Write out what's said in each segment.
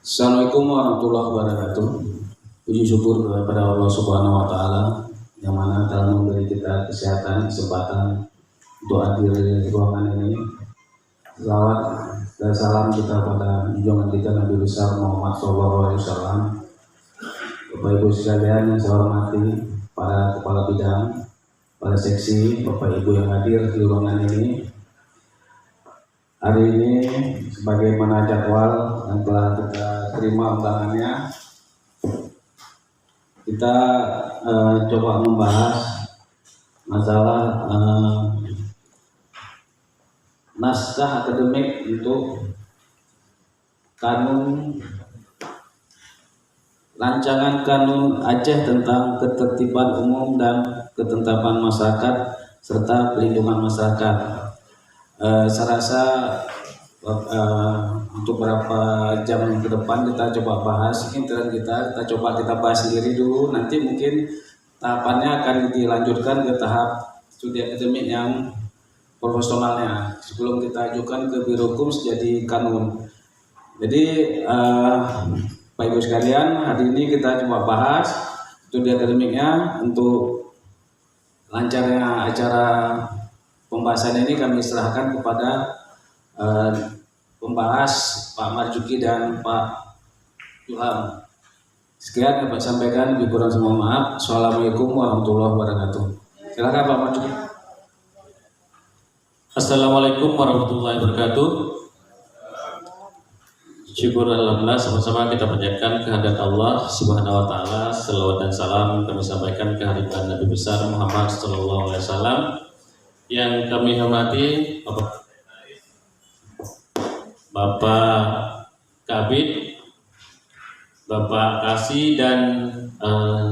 Assalamualaikum warahmatullahi wabarakatuh. Puji syukur kepada Allah Subhanahu wa taala yang mana telah memberi kita kesehatan, kesempatan untuk hadir di ruangan ini. Selawat dan salam kita pada junjungan kita Nabi besar Muhammad SAW. Bapak Ibu sekalian yang saya hormati, para kepala bidang, para seksi, Bapak Ibu yang hadir di ruangan ini. Hari ini sebagaimana jadwal yang telah kita terima undangannya, kita coba membahas masalah naskah akademik untuk rancangan kanun Aceh tentang ketertiban umum dan ketentapan masyarakat serta pelindungan masyarakat. Saya rasa untuk beberapa jam ke depan kita coba bahas ini dan kita coba bahas sendiri dulu. Nanti mungkin tahapannya akan dilanjutkan ke tahap studi akademik yang profesionalnya sebelum kita ajukan ke Biro Hukum jadi kanun. Jadi Pak Ibu sekalian, hari ini kita coba bahas studi akademiknya. Untuk lancarnya acara pembahasan ini kami serahkan kepada pembahas Pak Marjuki dan Pak Ilham. Sekian dapat sampaikan, lebih kurang semua maaf. Assalamualaikum warahmatullahi wabarakatuh. Silakan Pak Marjuki. Assalamualaikum warahmatullahi wabarakatuh. Syukur alhamdulillah, sama-sama kita panjatkan kehadirat Allah Subhanahu wa taala. Selawat dan salam kami sampaikan kehadirat Nabi besar Muhammad sallallahu alaihi wasallam. Yang kami hormati Bapak Kabid, Bapak Kasih, dan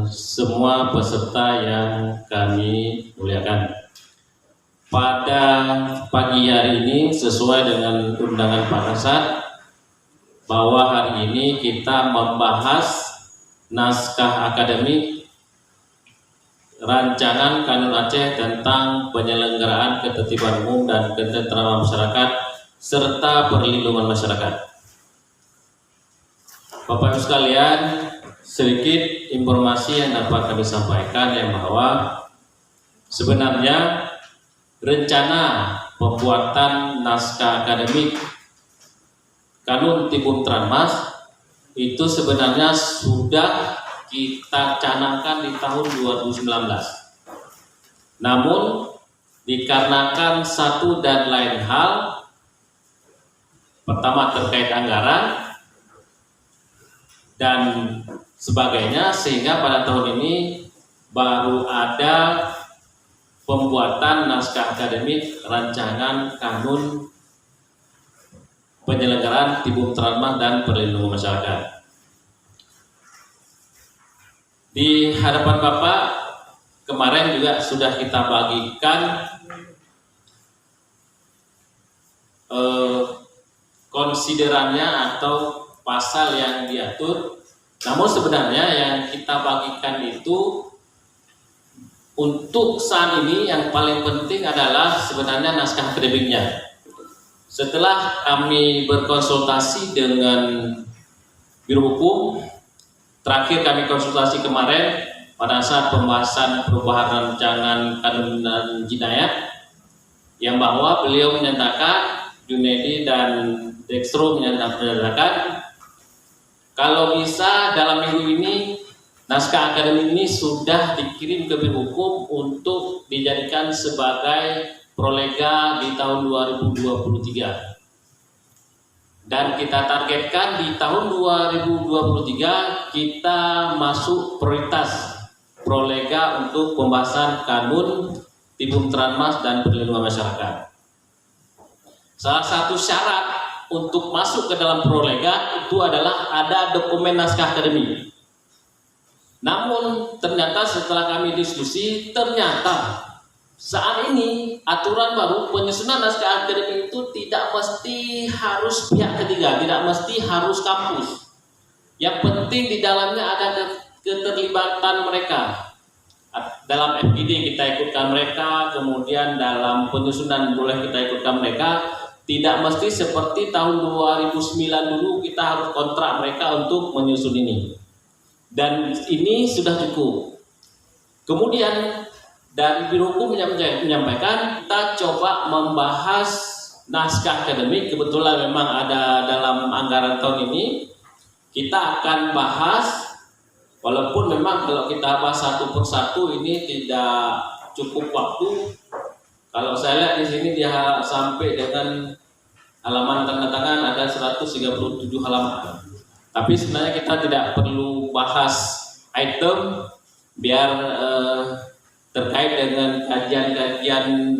semua peserta yang kami muliakan. Pada pagi hari ini sesuai dengan undangan Pak Kasat, bahwa hari ini kita membahas naskah akademik rancangan kanun Aceh tentang penyelenggaraan ketertiban umum dan ketentraman masyarakat serta perlindungan masyarakat. Bapak Ibu sekalian, sedikit informasi yang dapat kami sampaikan yang bahwa sebenarnya rencana pembuatan naskah akademik kanun Tibum Tranmas itu sebenarnya sudah kita canangkan di tahun 2019. Namun dikarenakan satu dan lain hal, pertama terkait anggaran dan sebagainya, sehingga pada tahun ini baru ada pembuatan naskah akademik rancangan kanun penyelenggaraan Tibum Tranmas dan perlindungan masyarakat. Di hadapan Bapak kemarin juga sudah kita bagikan konsiderannya atau pasal yang diatur. Namun sebenarnya yang kita bagikan itu untuk saat ini yang paling penting adalah sebenarnya naskah akademiknya. Setelah kami berkonsultasi dengan Biro Hukum, terakhir kami konsultasi kemarin pada saat pembahasan perubahan rancangan kanun dan jinayat, yang bahwa beliau menyatakan, Junedi dan Dextro menyatakan kalau bisa dalam minggu ini naskah akademik ini sudah dikirim ke Biro Hukum untuk dijadikan sebagai prolega di tahun 2023. Dan kita targetkan di tahun 2023 kita masuk prioritas prolega untuk pembahasan kanun Tibum Tranmas dan perlindungan masyarakat. Salah satu syarat untuk masuk ke dalam prolega itu adalah ada dokumen naskah akademik. Namun ternyata setelah kami diskusi, ternyata saat ini aturan baru penyusunan naskah akademik itu tidak mesti harus pihak ketiga, tidak mesti harus kampus. Yang penting di dalamnya ada keterlibatan mereka. Dalam FGD kita ikutkan mereka, kemudian dalam penyusunan boleh kita ikutkan mereka. tidak mesti seperti tahun 2009 dulu kita harus kontrak mereka untuk menyusun ini. Dan ini sudah cukup. Kemudian dari Biro Hukum menyampaikan kita coba membahas naskah akademik. Kebetulan memang ada dalam anggaran tahun ini. Kita akan bahas, walaupun memang kalau kita bahas satu persatu ini tidak cukup waktu. Kalau saya lihat di sini dia sampai dengan halaman tanda tangan ada 137 halaman. Tapi sebenarnya kita tidak perlu bahas item biar terkait dengan kajian-kajian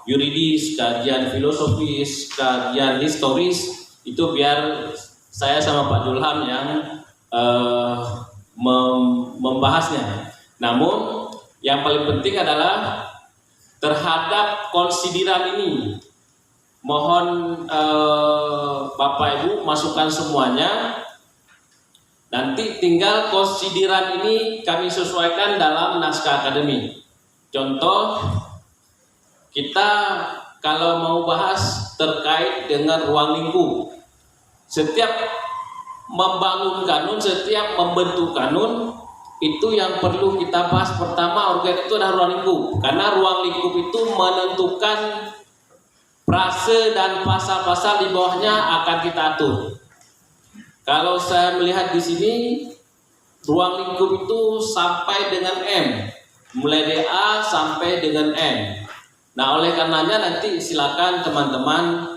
yuridis, kajian filosofis, kajian historis, itu biar saya sama Pak Julham yang membahasnya. Namun yang paling penting adalah terhadap konsideran ini, mohon Bapak Ibu masukkan semuanya. Nanti tinggal konsideran ini kami sesuaikan dalam naskah akademik. Contoh, kita kalau mau bahas terkait dengan ruang lingkup, setiap membangun kanun, setiap membentuk kanun, itu yang perlu kita bahas pertama organ itu adalah ruang lingkup, karena ruang lingkup itu menentukan frase dan pasal-pasal di bawahnya akan kita atur. Kalau saya melihat di sini ruang lingkup itu sampai dengan M, mulai dari A sampai dengan M. Nah, oleh karenanya nanti silakan teman-teman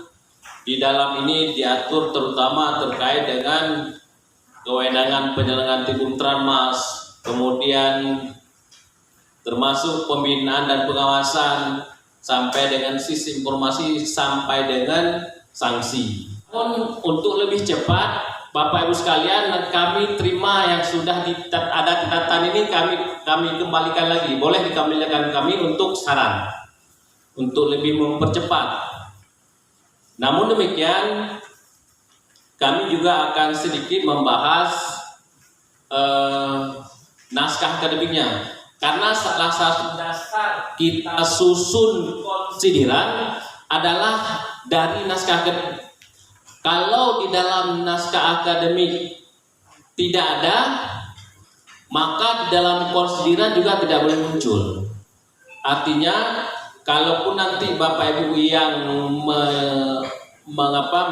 di dalam ini diatur terutama terkait dengan kewenangan penyelenggaraan Tibum Tranmas, kemudian termasuk pembinaan dan pengawasan sampai dengan sistem informasi sampai dengan sanksi. Untuk lebih cepat, Bapak Ibu sekalian, kami terima yang sudah ada catatan ini kami kembalikan lagi. Boleh dikembalikan kami untuk saran untuk lebih mempercepat. Namun demikian, kami juga akan sedikit membahas naskah akademiknya, karena salah satu dasar kita susun konsideran adalah dari naskah akademik. Kalau di dalam naskah akademik tidak ada, maka di dalam konsideran juga tidak boleh muncul. Artinya, kalaupun nanti Bapak Ibu yang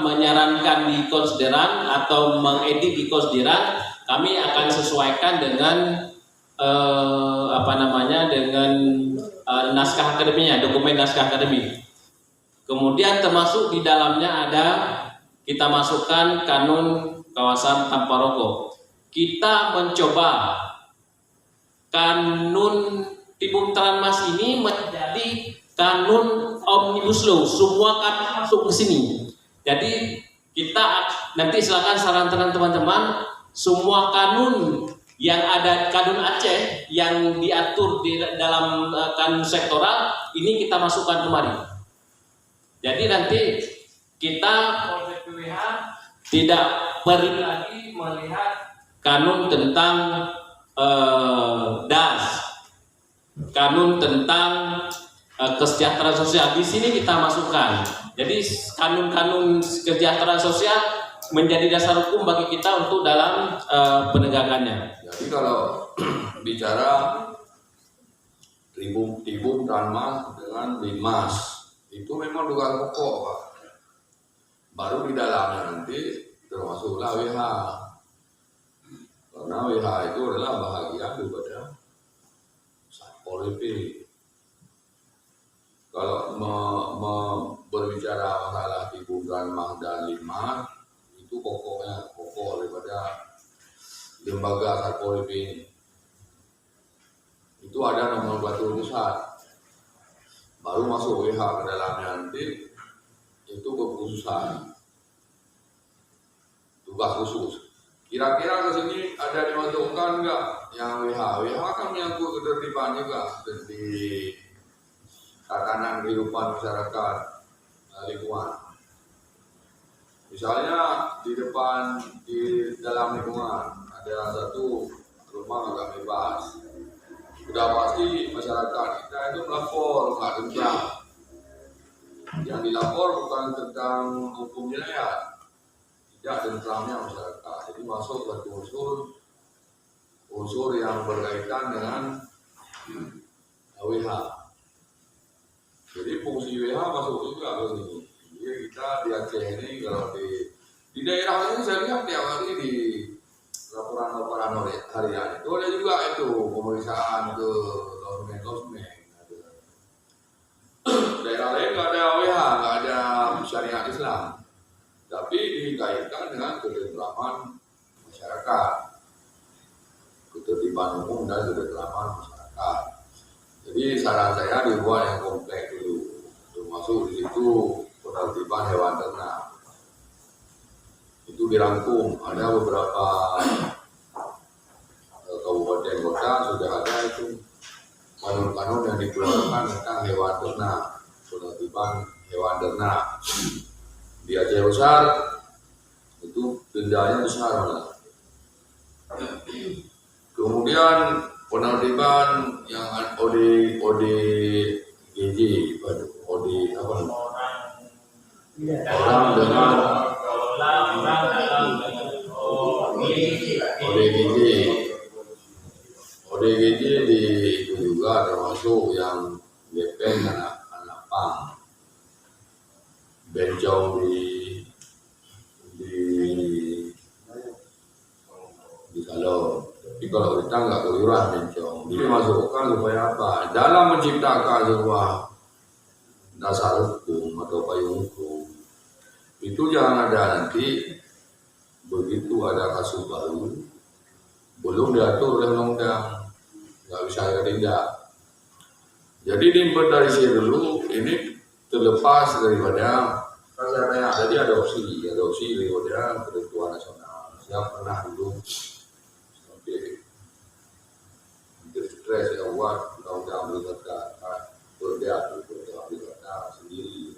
menyarankan di konsideran atau mengedit di konsideran, kami akan sesuaikan dengan dengan naskah akademiknya, dokumen naskah akademik. Kemudian termasuk di dalamnya ada kita masukkan kanun kawasan tanpa rokok. Kita mencoba kanun Tibum Tranmas ini menjadi kanun omnibus law, semua kanun masuk ke sini. Jadi kita nanti silakan sarankan teman-teman, semua kanun yang ada kanun Aceh yang diatur di dalam kanun sektoral ini kita masukkan kemari. Jadi nanti kita tidak perlu lagi melihat kanun tentang DAS, kanun tentang kesejahteraan sosial. Di sini kita masukkan. Jadi kanun-kanun kesejahteraan sosial menjadi dasar hukum bagi kita untuk dalam penegakannya. Jadi kalau bicara Tibum Tranmas dengan Limas itu memang dugaan pokok, Pak. Baru di dalamnya nanti termasuklah WH. Karena WH itu adalah bahagian daripada Satpol PP. Kalau berbicara masalah Tibum Tranmas dan Limas, itu pokok daripada lembaga Satpol PP ini. Itu ada nomenklatur pusat. Baru masuk WH ke dalamnya nanti itu kekhususan tugas khusus. Kira-kira ke sini ada dimasukkan enggak yang WH? WH kan menyangkut ketertiban juga di tatanan kehidupan masyarakat lingkungan. Misalnya di dalam lingkungan ada satu rumah agak bebas. Sudah pasti masyarakat kita itu melapor nggak kencang. Yang dilapor bukan tentang hukum wilayah, tidak tentramnya masyarakat. Jadi masuk ke unsur yang berkaitan dengan WH. Jadi fungsi WH masuk juga ke sini. Jadi kita di Aceh ini kalau di daerah ini saya lihat tiap hari di laporan harian itu ada juga itu pemeriksaan ke losmen. Daerah lain nggak ada WH, nggak ada syariat Islam, tapi dikaitkan dengan ketentraman masyarakat, ketertiban umum dan ketentraman masyarakat. Jadi saran saya dibuat yang kompleks dulu, termasuk di situ penertiban hewan ternak. Itu dirangkum, ada beberapa kabupaten kota sudah ada itu kanun-kanun yang dikeluarkan tentang hewan ternak, penertiban hewan ternak. Di Aceh Besar itu dendanya besar malah. Kemudian penertiban yang ODGJ, orang dengan ODGJ di itu juga termasuk yang gepeng anak pang, bencong di kalau. Tapi kalau kita nggak kelurahan bencong, dimasukkan supaya apa? Dalam menciptakan sebuah dasar hukum atau payung hukum, itu jangan ada nanti begitu ada kasus baru belum diatur oleh undang-undang, nggak bisa tindak. Jadi diinventarisir dulu, ini terlepas daripada rasanya jadi adopsi daripada ketentuan nasional. Saya pernah dulu sampai stres ya buat undang-undang berkata sendiri.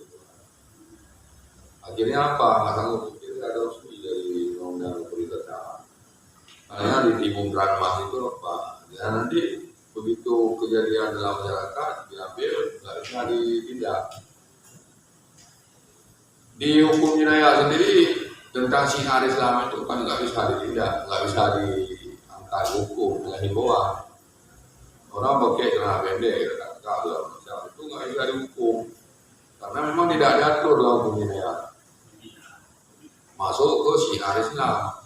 Akhirnya apa? Nggak sanggup kita adopsi dari undang-undang berkata. Karena di Timbung Ranmas itu apa? Ya nanti begitu kejadian dalam masyarakat diambil nggak bisa ditindak. Di hukum wilayah sendiri tentang syiar Islam itu kan nggak bisa ditindak, nggak bisa diangkat hukum dengan himbauan. Orang pakai celana pendek, kalau macam itu nggak bisa dihukum karena memang tidak diatur dalam hukum wilayah. Masuk ke syiar Islam.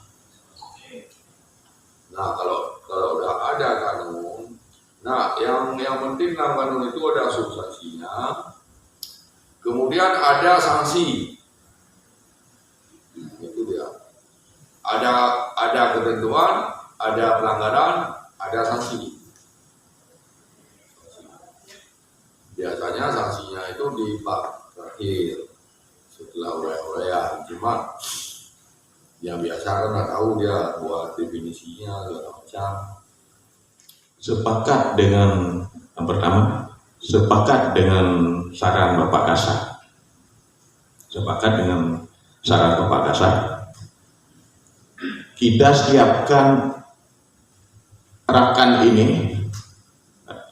Nah kalau udah ada kanun, nah yang penting dalam kanun itu ada substansinya, kemudian ada sanksi, itu dia. Ada ketentuan, ada pelanggaran, ada sanksi. Biasanya sanksinya itu di bab terakhir setelah uraian, cuma yang biasa kan nggak tahu dia buat definisinya segala macam. Sepakat dengan yang pertama, sepakat dengan saran Bapak Kasat. Sepakat dengan saran Bapak Kasat. Kita siapkan rakan ini,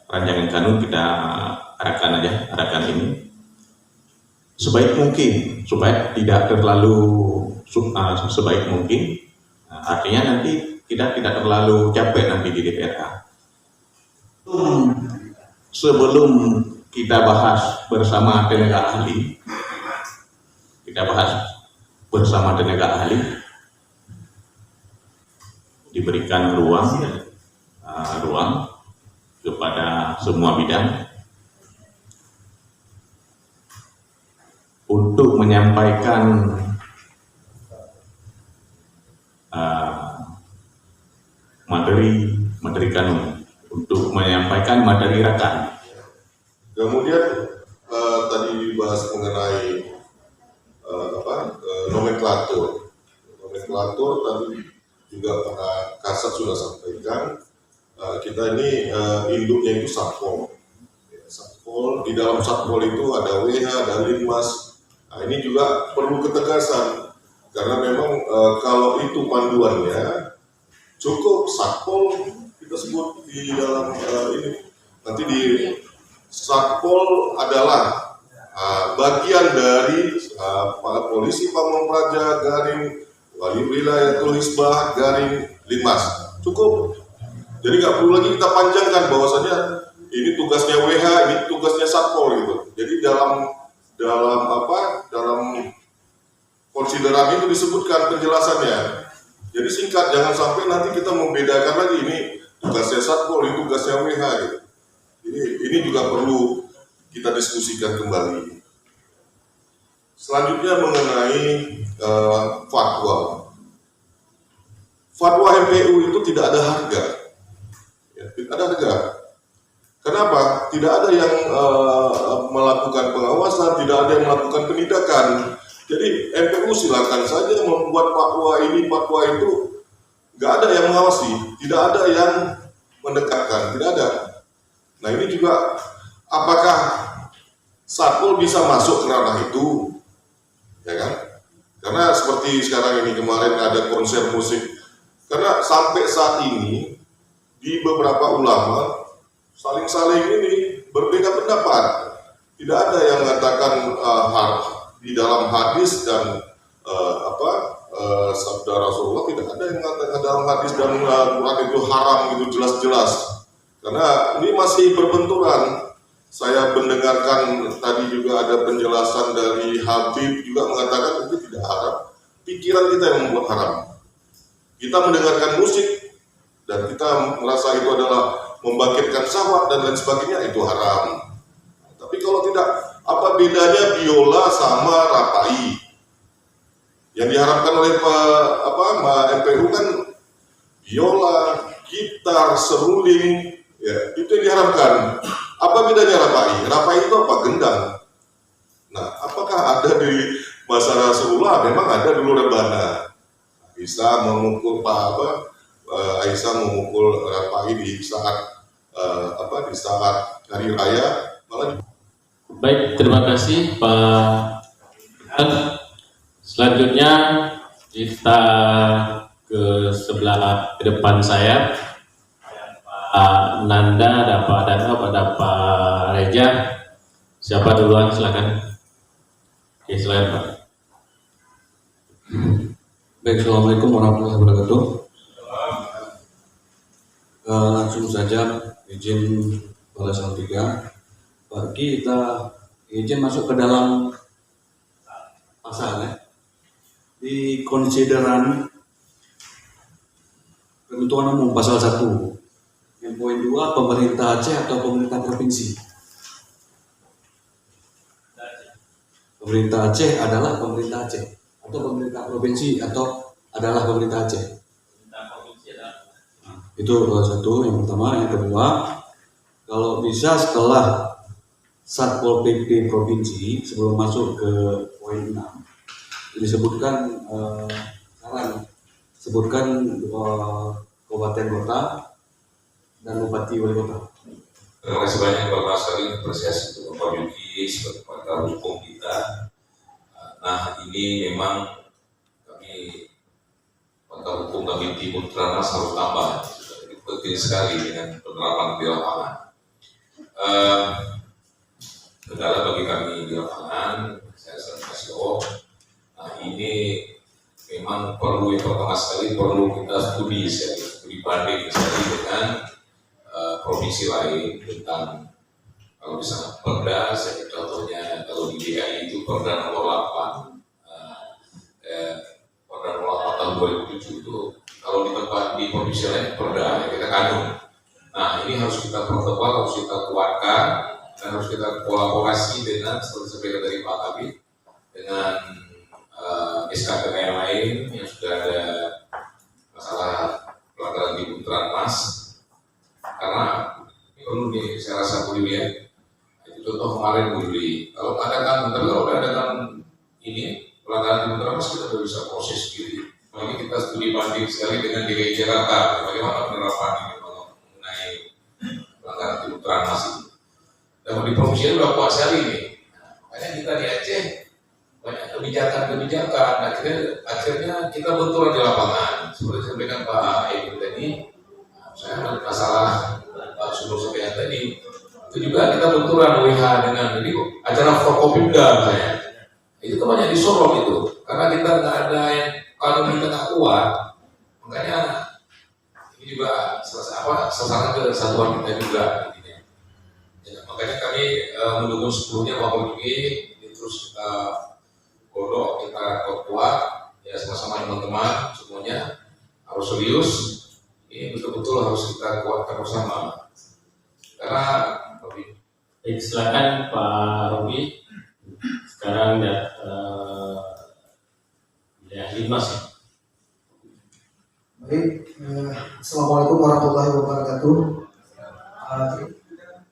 rancangan kanun kita arahkan ini sebaik mungkin supaya tidak terlalu sebaik mungkin. Artinya nanti kita tidak terlalu capek nanti di DPRA. Sebelum kita bahas bersama tenaga ahli, diberikan ruang kepada semua bidang untuk menyampaikan materi kanun, untuk menyampaikan materi rakan. Kemudian tadi dibahas mengenai nomenklatur tadi juga Pak Kasat sudah sampaikan, kita ini induknya itu Satpol. Satpol, di dalam Satpol itu ada WH, ada Linmas. Nah, ini juga perlu ketegasan karena memang kalau itu panduannya cukup Satpol kita sebut di dalam ini nanti di Satpol adalah bagian dari polisi Pamong Praja, Garing Wali Wilayatul Hisbah, Garing Linmas. Cukup. Jadi nggak perlu lagi kita panjangkan bahwasanya ini tugasnya WH, ini tugasnya Satpol gitu. Jadi dalam konsideran itu disebutkan penjelasannya. Jadi singkat, jangan sampai nanti kita membedakan lagi ini tugasnya Satpol, ini tugasnya WH gitu. Ini juga perlu kita diskusikan kembali. Selanjutnya mengenai fatwa. Fatwa MPU itu tidak ada harga. Ya, tidak ada harga. Kenapa? Tidak ada yang melakukan pengawasan, tidak ada yang melakukan penindakan. Jadi MPU silakan saja membuat fatwa ini, fatwa itu, nggak ada yang mengawasi, tidak ada yang mendekatkan, tidak ada. Nah ini juga, apakah Satpol bisa masuk ke ranah itu, ya kan? Karena seperti sekarang ini kemarin ada konser musik, karena sampai saat ini di beberapa ulama saling-saling ini berbeda pendapat. Tidak ada yang mengatakan di dalam hadis dan sabda Rasulullah, tidak ada yang mengatakan dalam hadis dan Quran itu haram gitu jelas-jelas. Karena ini masih berbenturan. Saya mendengarkan tadi juga ada penjelasan dari Habib juga mengatakan itu tidak haram. Pikiran kita yang membuat haram. Kita mendengarkan musik dan kita merasa itu adalah membangkitkan syahwat dan lain sebagainya, itu haram. Tapi kalau tidak, apa bedanya biola sama rapai? Yang diharapkan oleh MPU kan biola, gitar, seruling, ya itu yang diharapkan. Apa bedanya rapai? Rapai itu apa? Gendang. Nah, apakah ada di masa Rasulullah? Memang ada dulu rebana. Bisa memukul Aisyah memukul rapai di saat di saat hari raya. Baik, terima kasih Pak. Selanjutnya kita ke sebelah depan saya, Pak Nanda, ada Pak Danau, ada Pak Reja. Siapa duluan? Silakan. Oke, silakan Pak. Baik, Assalamualaikum warahmatullahi wabarakatuh. Langsung saja izin pada saat 3. Kita izin masuk ke dalam pasal ya. Di konsideran ketentuan umum pasal 1. Yang poin 2, pemerintah Aceh atau pemerintah provinsi. Pemerintah Aceh adalah pemerintah Aceh, atau pemerintah provinsi atau adalah pemerintah Aceh. Itu satu, yang pertama. Yang kedua, kalau bisa setelah Satpol PP provinsi, sebelum masuk ke poin 6, disebutkan sebutkan kabupaten kota dan bupati wali kota. Terima kasih banyak Bapak sekali, apresiasi untuk Bapak Yuki sebagai pakar hukum kita. Nah ini memang kami pakar hukum kami Timur Tranas harus tambah. Penting sekali dengan penerapan di lapangan. Kendala bagi kami di lapangan, saya sering kasih nah ini memang perlu, yang pertama sekali perlu kita studi banding sekali dengan provinsi lain tentang, kalau misalnya perda, saya contohnya kalau di DKI itu perda nomor 8 perda nomor 8 tahun 2007 itu, kalau di tempat di provinsi lain perda kita kanun. Nah ini harus kita pertebal, harus kita kuatkan, dan harus kita kolaborasi dengan seperti dari Pak Habib dengan SKPK yang lain yang sudah ada masalah pelanggaran di Putra Mas, karena ini perlu nih saya rasa Bu Yuli ya. Itu contoh kemarin Bu Yuli, kalau udah ada kan ini pelanggaran di Putra Mas, kita sudah bisa proses sendiri. Ini kita studi banding sekali dengan DKI Jakarta, bagaimana penerapan ini mengenai pelanggaran di Putra Mas ini. Dan di provinsi udah kuat sekali nih. Makanya kita di Aceh banyak kebijakan. Akhirnya kita benturan di lapangan. Seperti sampaikan Pak Ibu tadi, saya masalah sumber supaya tadi Itu juga kita benturan WH dengan ini acara Forkopimda misalnya. Itu kan banyak disorot itu, karena kita nggak ada yang kalau kita nggak kuat, makanya ini juga salah satu kesatuan kita juga. Ya, makanya kami mendukung sepenuhnya Pak Mulki, ini terus kita godok, kita kuat, ya sama-sama teman-teman semuanya harus serius. Ini betul-betul harus kita kuatkan bersama. Karena silakan Pak Robi. Sekarang ya Limas. Baik, Assalamualaikum warahmatullahi wabarakatuh.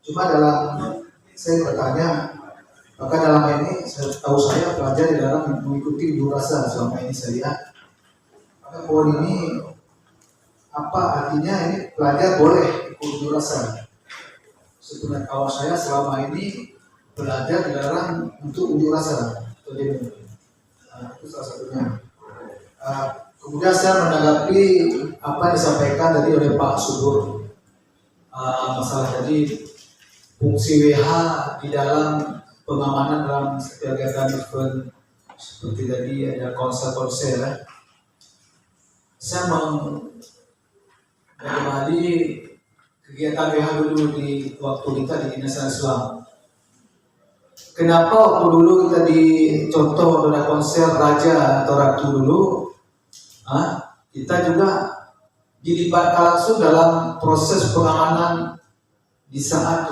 Cuma saya bertanya, maka dalam ini tahu saya pelajar di dalam mengikuti unjuk rasa selama ini saya lihat. Maka poin ini apa artinya ini pelajar boleh ikut unjuk rasa? Sebenarnya kalau saya selama ini belajar dilarang untuk unjuk rasa. Itu salah satunya. Kemudian saya menanggapi apa yang disampaikan tadi oleh Pak Subur, masalah tadi fungsi WH di dalam pengamanan dalam kegiatan event seperti tadi ada konser-konser. Saya kembali kegiatan WH dulu di waktu kita di Dinas Islam. Kenapa waktu dulu kita dicontoh ada konser Raja atau Ratu dulu, kita juga dilibatkan langsung dalam proses pengamanan di saat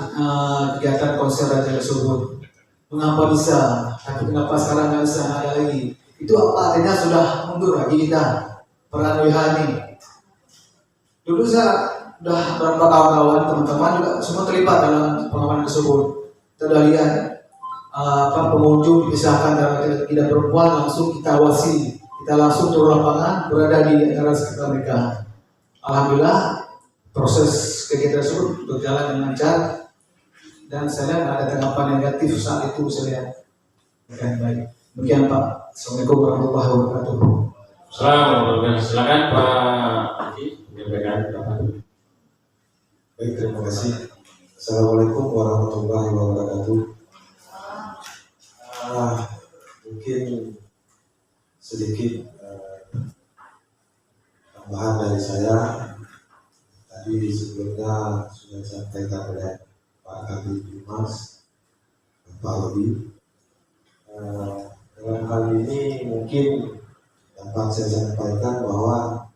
kegiatan konser Raja tersebut. Mengapa bisa? Tapi kenapa sekarang nggak bisa ada lagi? Itu apa artinya sudah mundur lagi kita peran WH ini. Dulu saya sudah beberapa kawan-kawan teman-teman juga semua terlibat dalam pengamanan tersebut. Kita sudah lihat pengunjung dipisahkan dalam tidak perempuan langsung kita awasi, kita langsung turun lapangan berada di antara sekitar mereka. Alhamdulillah proses kegiatan tersebut berjalan dengan lancar dan saya lihat ada tanggapan negatif saat itu saya lihat. Baik, demikian Pak. Assalamualaikum warahmatullahi wabarakatuh. Assalamualaikum. Silakan Pak Haji menyampaikan pendapat. Baik, terima kasih. Assalamualaikum warahmatullahi wabarakatuh. Mungkin sedikit tambahan dari saya. Tadi sebelumnya sudah disampaikan oleh Pak Kabid Humas, Pak Robi. Dalam hal ini mungkin dapat saya sampaikan bahwa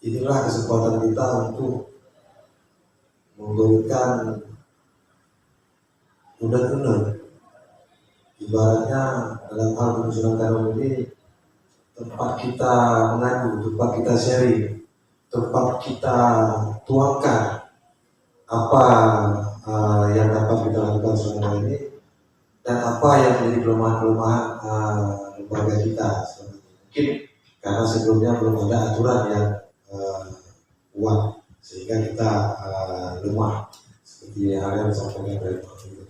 inilah kesempatan kita untuk memberikan undang-undang. Ibaratnya dalam hal penyusunan kanun ini tempat kita mengadu, tempat kita sharing, tempat kita tuangkan apa yang dapat kita lakukan selama ini dan apa yang menjadi kelemahan-kelemahan lembaga kita selama ini. Mungkin karena sebelumnya belum ada aturan yang kuat sehingga kita lemah seperti hal yang disampaikan oleh Pak Menteri.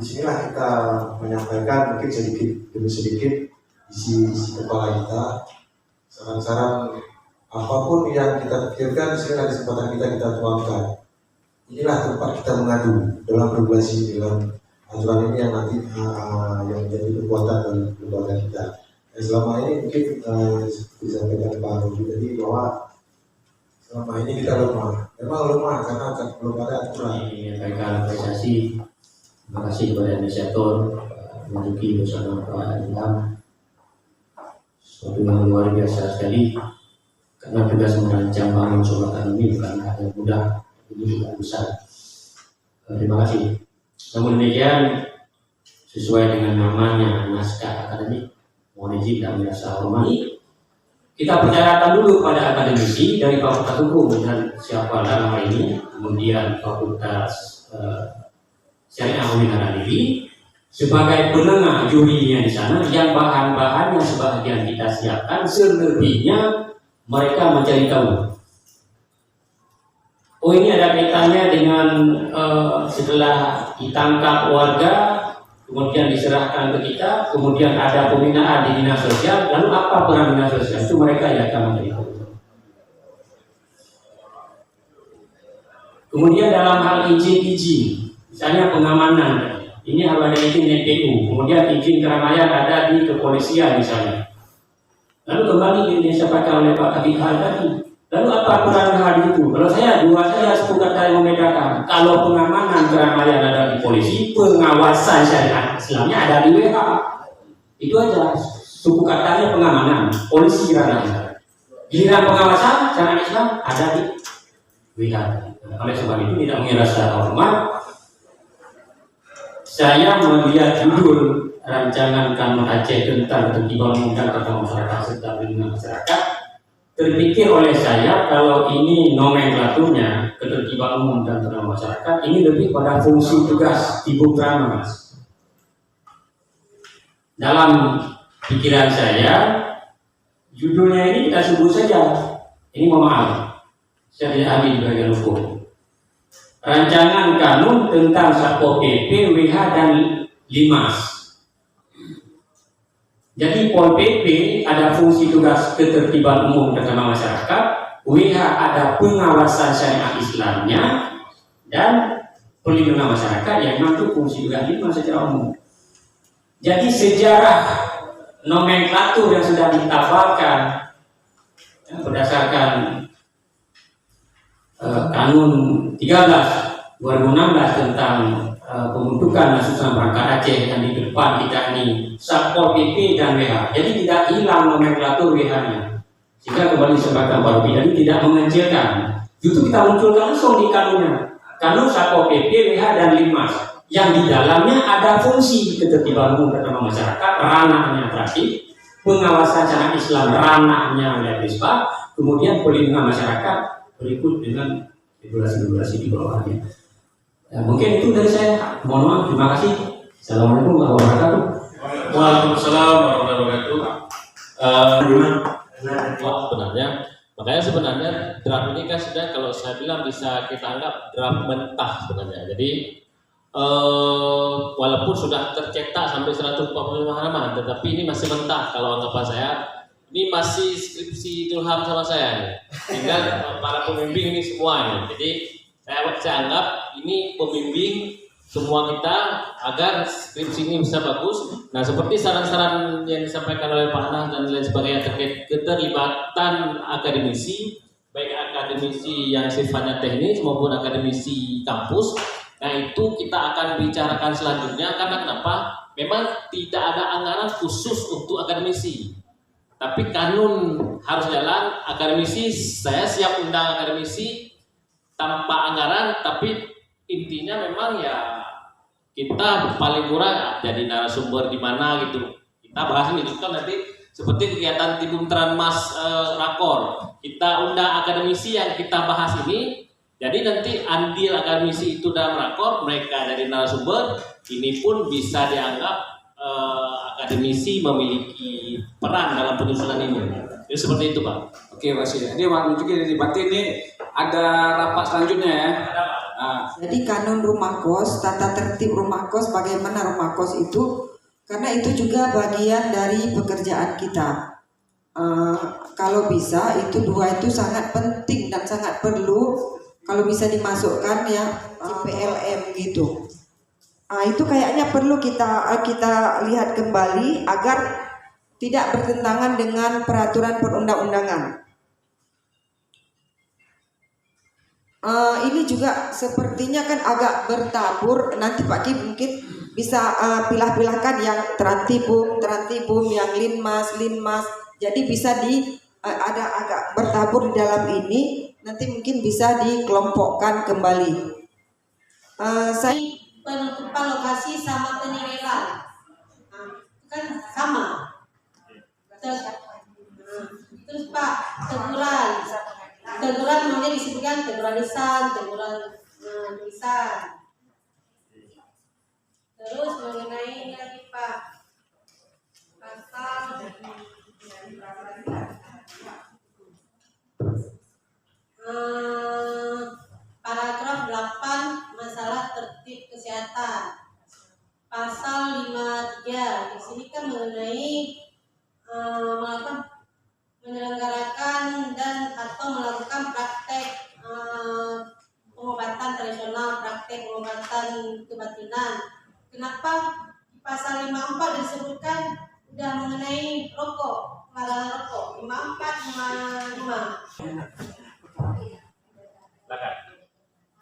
Disinilah kita menyampaikan mungkin sedikit demi sedikit isi kepala kita, saran-saran apapun yang kita pikirkan. Disinilah kesempatan kita tuangkan. Inilah tempat kita mengadu dalam regulasi, dalam aturan ini yang nanti yang menjadi kekuatan dari lembaga kita. Selama ini mungkin seperti disampaikan Pak Robi tadi bahwa selama ini kita lemah. Memang lemah karena belum ada aturan. Menyampaikan apresiasi. Terima kasih kepada inisiator Pak Mulki bersama Pak Ilham. Suatu yang luar biasa sekali karena tugas merancang bangun Sultan ini bukan hal yang mudah, ini juga besar. Terima kasih. Namun demikian sesuai dengan namanya naskah akademik, mohon izin kami rasa hormat. Kita percayakan dulu pada akademisi dari Fakultas Hukum dan siapa dalam hal ini, kemudian Fakultas Syariah Unina diri sebagai penengah jurinya di sana, yang bahan-bahan yang sebagian kita siapkan, selebihnya mereka mencari tahu. Oh, ini ada kaitannya dengan setelah ditangkap warga, kemudian diserahkan ke kita, kemudian ada pembinaan di dinas sosial, lalu apa peran dinas sosial? Itu mereka yang akan mencari tahu. Kemudian dalam hal izin, misalnya pengamanan, ini harus ada izin DPU, kemudian izin keramaian ada di kepolisian misalnya. Lalu kembali disampaikan oleh Pak Kabid tadi. Lalu apa aturan hal itu? Kalau saya satu kata yang membedakan. Kalau pengamanan keramaian ada di polisi, pengawasan syariat Islamnya ada di WH. Itu aja. Suku katanya pengamanan, polisi ranahnya. Giliran pengawasan syariat Islam ada di WH. Oleh sebab itu tidak mengira secara hormat. Saya melihat judul rancangan Kanun Aceh tentang Ketertiban Umum dan Tata Masyarakat serta Perlindungan Masyarakat. Terpikir oleh saya kalau ini nomenklaturnya Ketertiban Umum dan Tata Masyarakat, ini lebih pada fungsi tugas di Bukrama, Mas. Dalam pikiran saya, judulnya ini kita sebut saja. Ini mohon maaf, saya tidak ahli di bagian hukum. Rancangan Kanun tentang Satpol PP, WH dan Limas. Jadi Pol PP ada fungsi tugas ketertiban umum dan keamanan masyarakat, WH ada pengawasan syariat Islamnya, dan perlindungan masyarakat yang mampu fungsi tugas Limas secara umum. Jadi sejarah nomenklatur yang sudah ditawarkan berdasarkan Kanun 13 2016 tentang pembentukan dan susunan perangkat Aceh yang di depan kita ini Satpol PP dan WH. Jadi tidak hilang nomenklatur WH-nya. Sehingga kembali disampaikan Pak Robi, jadi tidak mengecilkan. Justru kita munculkan langsung di kanunnya. Kanun Satpol PP, WH dan Limas. Yang di dalamnya ada fungsi ketertiban umum dan masyarakat, ranahnya tertib, pengawasan syariat Islam, ranahnya Legispa, kemudian perlindungan masyarakat berikut dengan regulasi-regulasi di bawahnya. Ya, mungkin itu dari saya. Mohon maaf, terima kasih. Assalamualaikum warahmatullahi wabarakatuh. Waalaikumsalam warahmatullahi wabarakatuh. Sebenarnya draft ini kan sudah, kalau saya bilang bisa kita anggap draft mentah sebenarnya. Jadi walaupun sudah tercetak sampai 145 halaman, tetapi ini masih mentah kalau anggapan saya. Ini masih skripsi Ilham sama saya nih. Tinggal para pembimbing ini semua nih. Jadi saya anggap ini pembimbing semua kita agar skripsi ini bisa bagus. Nah, seperti saran-saran yang disampaikan oleh Pak Anas dan lain sebagainya terkait keterlibatan akademisi, baik akademisi yang sifatnya teknis maupun akademisi kampus. Nah, itu kita akan bicarakan selanjutnya. Karena kenapa? Memang tidak ada anggaran khusus untuk akademisi. Tapi kanun harus jalan. Akademisi, saya siap undang akademisi tanpa anggaran, tapi intinya memang ya kita paling kurang jadi narasumber di mana gitu. Kita bahas ini kan nanti seperti kegiatan Tibum Tranmas Rakor. Kita undang akademisi yang kita bahas ini. Jadi nanti andil akademisi itu dalam rakor, mereka dari narasumber, ini pun bisa dianggap akademisi memiliki peran dalam penyusunan ini. Jadi seperti itu, Pak. Oke, Pak Sidi. Jadi menunjukkan di berarti ini ada rapat selanjutnya ya. Jadi kanun rumah kos, tata tertib rumah kos, bagaimana rumah kos itu, karena itu juga bagian dari pekerjaan kita. Kalau bisa itu dua itu sangat penting dan sangat perlu kalau bisa dimasukkan ya di PLM gitu. Itu kayaknya perlu kita lihat kembali agar tidak bertentangan dengan peraturan perundang-undangan. Ini juga sepertinya kan agak bertabur. Nanti Pak Ki mungkin bisa pilah-pilahkan yang Trantibum, yang Linmas. Jadi bisa ada agak bertabur di dalam ini. Nanti mungkin bisa dikelompokkan kembali. Saya penutupan lokasi sama penyegelan kan sama. Terus Pak, teguran maunya disebutkan teguran lisan, teguran tulisan. Terus mengenai ini lagi Pak, pasal paragraf 8 masalah tertib kesehatan. Pasal 53 di sini kan mengenai menyelenggarakan dan atau melakukan praktek pengobatan Rahma.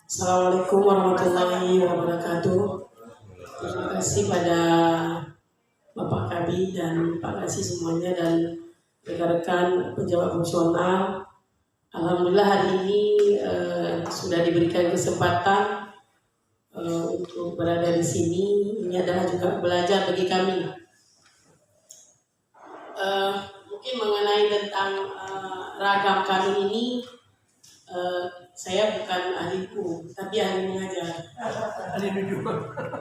Assalamualaikum warahmatullahi wabarakatuh. Terima kasih pada Bapak Kabi dan Pak Kasih semuanya dan rekan-rekan pejabat fungsional. Alhamdulillah hari ini sudah diberikan kesempatan untuk berada di sini. Ini adalah juga belajar bagi kami. Mungkin mengenai tentang ragam kami ini, saya bukan ahli hukum, tapi ahli mengajar.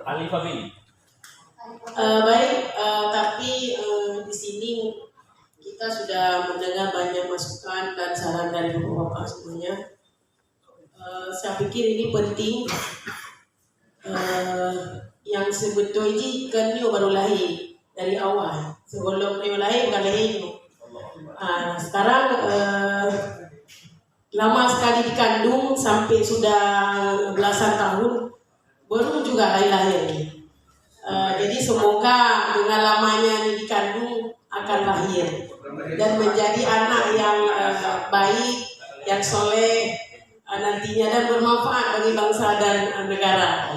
Ahli Fabi. Tapi di sini kita sudah mendengar banyak masukan dan saran dari bapak-bapak semuanya. Saya pikir ini penting. Yang sebetulnya ini kan baru lahir dari awal. Sebelum lahir bukan lahir. Sekarang lama sekali dikandung sampai sudah belasan tahun baru juga lahir. Jadi semoga dengan lamanya ini dikandung akan lahir dan menjadi anak yang baik, yang soleh nantinya dan bermanfaat bagi bangsa dan negara.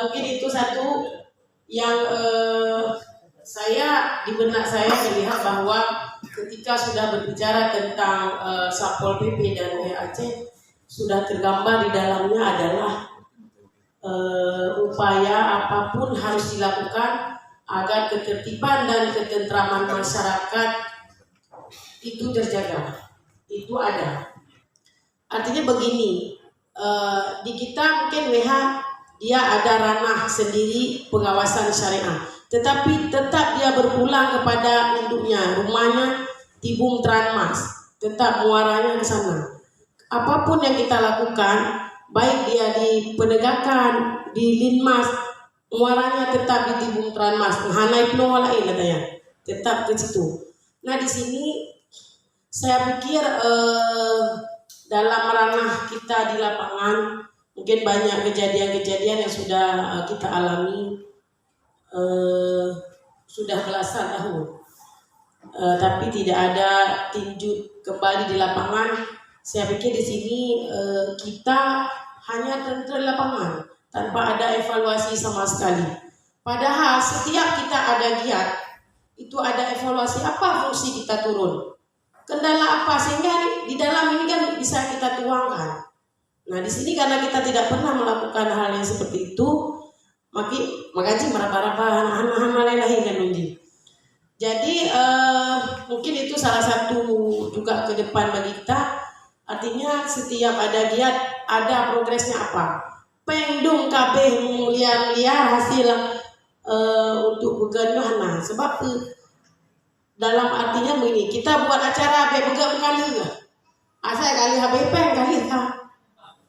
Mungkin itu satu yang saya di benak saya melihat bahwa ketika sudah berbicara tentang Satpol PP dan WAC sudah tergambar di dalamnya adalah upaya apapun harus dilakukan agar ketertiban dan ketentraman masyarakat itu terjaga, itu ada. Artinya begini, di kita mungkin WH dia ada ranah sendiri pengawasan syariah, tetapi tetap dia berpulang kepada induknya, rumahnya Tibum Tranmas, tetap muaranya ke sana. Apapun yang kita lakukan, baik dia di penegakan, di Linmas, muaranya tetap di Tibum Tranmas, Hanai Plowalain katanya, tetap ke situ. Nah di sini saya pikir dalam ranah kita di lapangan mungkin banyak kejadian-kejadian yang sudah kita alami sudah belasan tahun, tapi tidak ada tinju kembali di lapangan. Saya pikir di sini kita hanya di lapangan tanpa ada evaluasi sama sekali. Padahal setiap kita ada giat itu ada evaluasi apa fungsi kita turun, kendala apa, sehingga di dalam ini kan bisa kita tuangkan. Nah di sini karena kita tidak pernah melakukan hal yang seperti itu, makanya meraba-raba anak-anak lain kan uji. Jadi mungkin itu salah satu juga ke depan bagi kita. Artinya setiap ada giat ada progresnya apa. Pengdung kabeh liar hasil untuk begaduh. Nah sebab dalam artinya begini, kita buat acara begaduh kali juga. Asal kali HBP kali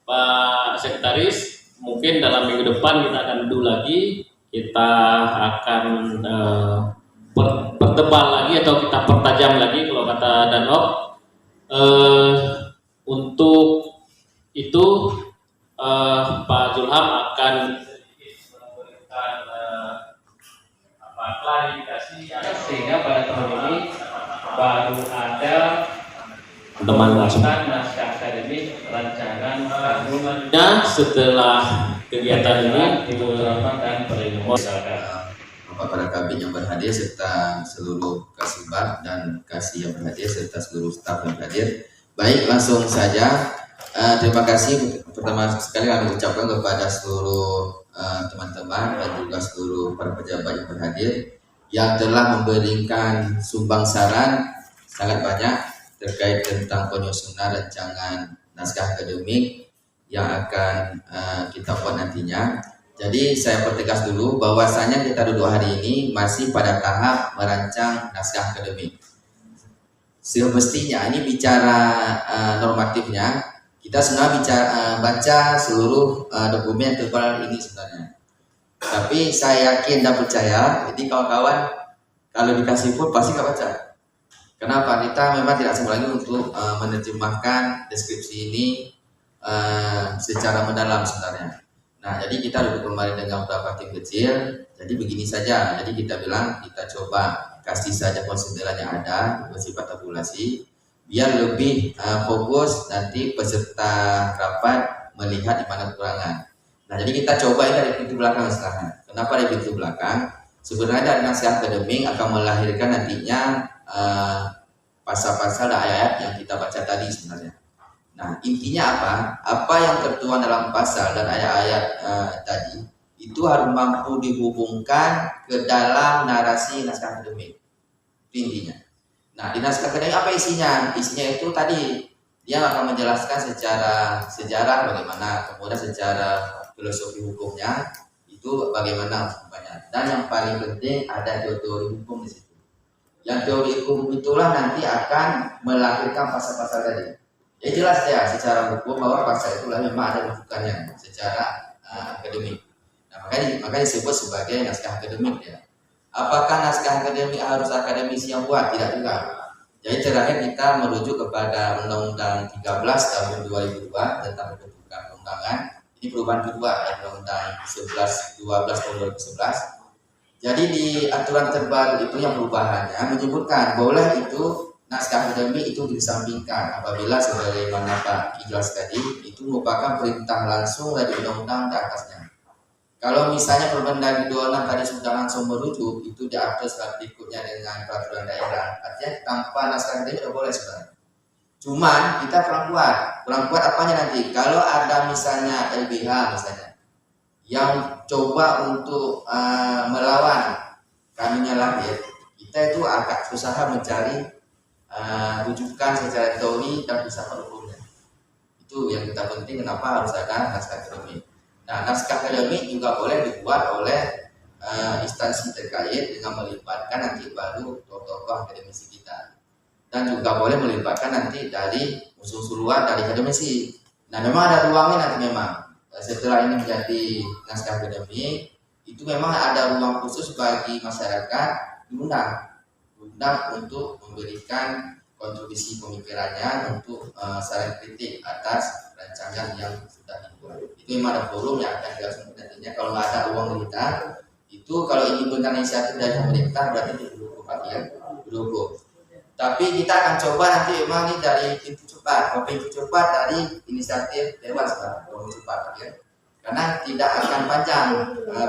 Pak Sekretaris, mungkin dalam minggu depan kita akan duduk lagi, kita akan pertebal lagi atau kita pertajam lagi kalau kata Danok. Untuk itu Pak Zulham akan memberikan klarifikasi sehingga pada tahun ini baru ada teman naskah akademik rancangan tahunnya setelah kegiatan ini dilakukan dan perlindungan. Bapak para kabin yang berhadir serta seluruh Kasubag dan Kasih yang berhadir serta seluruh staf yang berhadir. Baik, langsung saja. Terima kasih pertama sekali kami ucapkan kepada seluruh teman-teman dan juga seluruh para pejabat yang berhadir yang telah memberikan sumbang saran sangat banyak terkait tentang penyusunan rancangan naskah akademik yang akan kita buat nantinya. Jadi saya pertegas dulu bahwasanya kita duduk hari ini masih pada tahap merancang naskah akademik. Semestinya ini bicara normatifnya, kita sebenarnya baca seluruh dokumen yang tebal ini sebenarnya. Tapi saya yakin dan percaya, jadi kawan-kawan kalau dikasih pun pasti nggak baca. Kenapa? Kita memang tidak semua lagi untuk menerjemahkan deskripsi ini secara mendalam sebenarnya. Nah, jadi kita duduk kemarin dengan beberapa tim kecil. Jadi begini saja. Jadi kita bilang kita coba kasih saja konsideran yang ada bersifat tabulasi biar lebih fokus nanti peserta rapat melihat di mana kekurangan. Nah, jadi kita coba ini dari pintu belakang sekarang. Kenapa dari pintu belakang? Sebenarnya dari naskah akademik akan melahirkan nantinya pasal-pasal dan ayat-ayat yang kita baca tadi sebenarnya. Nah, intinya apa? Apa yang tertuang dalam pasal dan ayat-ayat tadi itu harus mampu dihubungkan ke dalam narasi naskah akademik. Itu intinya. Nah, di naskah akademik apa isinya? Isinya itu tadi dia akan menjelaskan secara sejarah bagaimana, kemudian secara filosofi hukumnya itu bagaimana hukumnya. Dan yang paling penting ada teori hukum di situ. Yang teori hukum itulah nanti akan melahirkan pasal-pasal tadi. Ya jelas ya secara hukum bahwa pasal itulah memang ada rujukannya secara akademik. Nah, makanya disebut sebagai naskah akademik ya. Apakah naskah akademik harus akademisi yang buat? Tidak juga. Jadi terakhir kita merujuk kepada Undang-Undang 13 tahun 2002 tentang pembentukan perundangan. Ini perubahan kedua ya, Undang-Undang 12 tahun 2011. Jadi di aturan terbaru itu yang perubahannya menyebutkan boleh itu naskah akademik itu disampingkan apabila sebagaimana Pak Ijlas tadi itu merupakan perintah langsung dari undang-undang di atasnya. Kalau misalnya Permendagri 26 tadi sudah langsung merujuk itu diatur setelah berikutnya dengan peraturan daerah, artinya tanpa naskah akademik tidak boleh sebenarnya. Cuman kita kurang kuat apanya nanti? Kalau ada misalnya LBH misalnya yang coba untuk melawan kanunnya lahir, kita itu agak susah mencari rujukan secara teori dan filsafat hukumnya. Itu yang kita penting kenapa harus ada naskah akademik. Nah, naskah akademik juga boleh dibuat oleh instansi terkait dengan melibatkan nanti baru tokoh-tokoh akademisi kita. Dan juga boleh melibatkan nanti dari unsur luar dari akademisi. Nah, memang ada ruangnya nanti memang. Setelah ini menjadi naskah akademik, itu memang ada ruang khusus bagi masyarakat diundang untuk memberikan kontribusi pemikirannya untuk saran kritik atas rancangan yang sudah dibuat. Itu memang ada forum yang akan dilaksanakan nantinya. Kalau nggak ada uang kita, itu kalau ini benar inisiatif dari pemerintah berarti didukung bagian didukung. Tapi kita akan coba nanti memang ini dari pintu cepat, pintu cepat dari inisiatif Dewan sekarang, cepat ya. Karena tidak akan panjang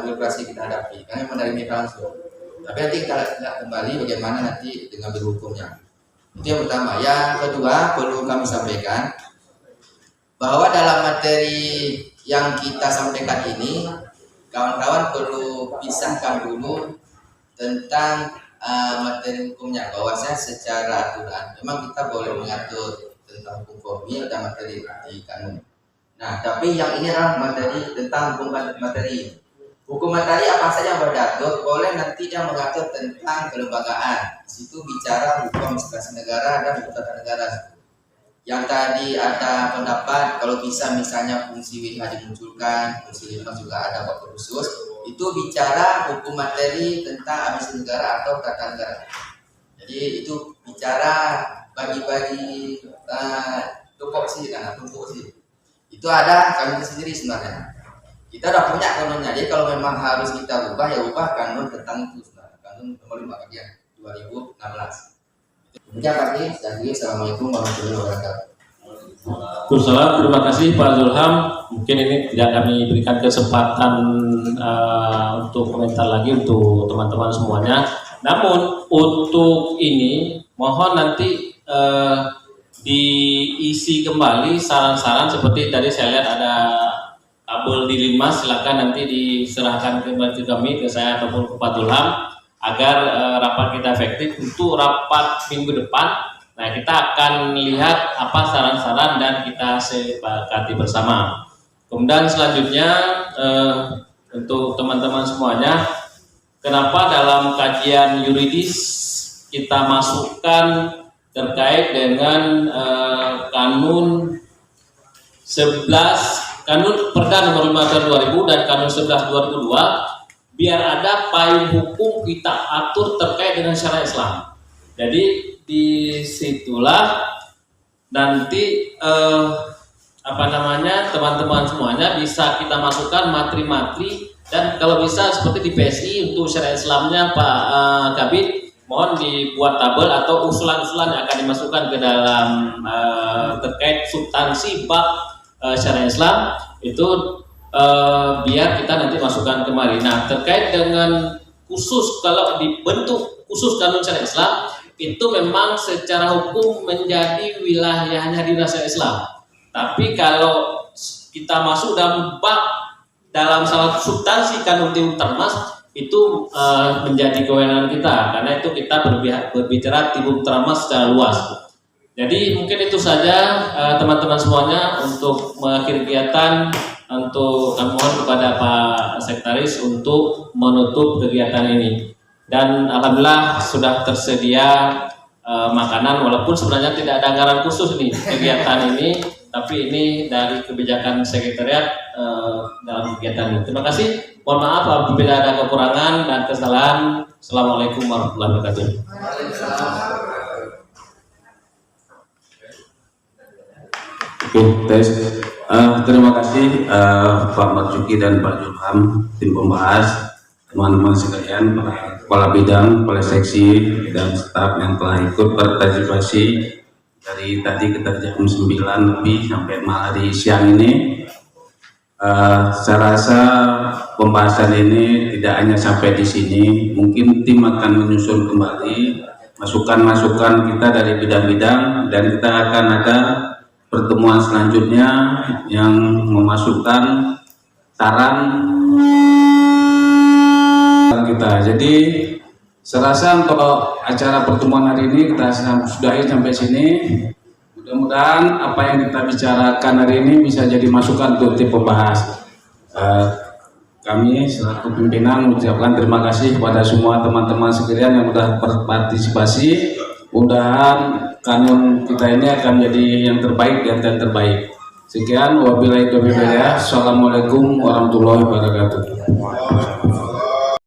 birokrasi kita hadapi, karena memang dari mereka langsung. Tapi nanti kita lihat kembali bagaimana nanti dengan berhukumnya. Itu yang pertama. Yang kedua perlu kami sampaikan bahwa dalam materi yang kita sampaikan ini, kawan-kawan perlu pisahkan dulu tentang materi hukumnya. Bahwasanya secara aturan memang kita boleh mengatur tentang hukum formil dan materi di kanun. Nah, tapi yang ini adalah materi tentang hukum materi. Hukum materi apa saja yang berdatur, boleh nanti yang mengatur tentang kelembagaan. Di situ bicara hukum administrasi negara dan hukum tata negara. Yang tadi ada pendapat kalau bisa misalnya fungsi WH dimunculkan, fungsi WH juga ada bab khusus. Itu bicara hukum materi tentang administrasi negara atau tata negara. Jadi itu bicara bagi-bagi tupoksi dan tupoksi. Itu ada kanun sendiri sebenarnya. Kita udah punya kanunnya. Jadi kalau memang harus kita ubah ya ubah kanun tentang itu sebenarnya. Kanun nomor 5 bagian 2016. Demikian Pak Ki, Assalamualaikum warahmatullahi wabarakatuh. Waalaikumsalam, terima kasih Pak Zulham. Mungkin ini tidak kami berikan kesempatan untuk komentar lagi untuk teman-teman semuanya. Namun untuk ini mohon nanti diisi kembali saran-saran seperti tadi saya lihat ada kabel di Linmas, silakan nanti diserahkan ke kami, ke saya ataupun ke Pak Zulham agar rapat kita efektif. Untuk rapat minggu depan, nah kita akan lihat apa saran-saran dan kita sepakati bersama. Kemudian selanjutnya untuk teman-teman semuanya, kenapa dalam kajian yuridis kita masukkan terkait dengan kanun 11 kanun Perda nomor 5 tahun 2000 dan kanun 11 2002 biar ada payung hukum kita atur terkait dengan syariat Islam. Jadi disitulah nanti teman-teman semuanya bisa kita masukkan materi-materi dan kalau bisa seperti di PSI untuk syariat Islamnya Pak Kabit mohon dibuat tabel atau usulan-usulan yang akan dimasukkan ke dalam terkait substansi bab syariat Islam itu biar kita nanti masukkan kemari. Nah, terkait dengan khusus kalau dibentuk khusus kanun syariat Islam itu memang secara hukum menjadi wilayahnya dinas syariat Islam. Tapi kalau kita masuk dalam bab dalam salah substansi kanun Timur Termas itu menjadi kewenangan kita, karena itu kita berbicara Timur Termas secara luas. Jadi mungkin itu saja teman-teman semuanya untuk mengakhiri kegiatan. Untuk kami mohon kepada Pak Sekretaris untuk menutup kegiatan ini. Dan alhamdulillah sudah tersedia makanan, walaupun sebenarnya tidak ada anggaran khusus nih kegiatan ini, tapi ini dari kebijakan sekretariat dalam kegiatan ini. Terima kasih. Mohon maaf apabila ada kekurangan dan kesalahan. Assalamualaikum warahmatullahi wabarakatuh. Oke, tes. Terima kasih Pak Marzuki dan Pak Julham, tim pembahas, teman-teman sekalian, para kepala bidang, kepala seksi, dan staf yang telah ikut berpartisipasi dari tadi kita jam 9 lebih sampai malah di siang ini. Saya rasa pembahasan ini tidak hanya sampai di sini, mungkin tim akan menyusun kembali masukan-masukan kita dari bidang-bidang, dan kita akan ada pertemuan selanjutnya yang memasukkan saran kita. Jadi saya rasa untuk acara pertemuan hari ini kita sudahi sampai sini. Mudah-mudahan apa yang kita bicarakan hari ini bisa jadi masukan untuk tim pembahas. Kami selaku pimpinan mengucapkan terima kasih kepada semua teman-teman sekalian yang sudah berpartisipasi. Mudah-mudahan kanun kita ini akan jadi yang terbaik dan yang terbaik. Sekian, wabillahi taufiq wal hidayah. Assalamualaikum warahmatullahi wabarakatuh.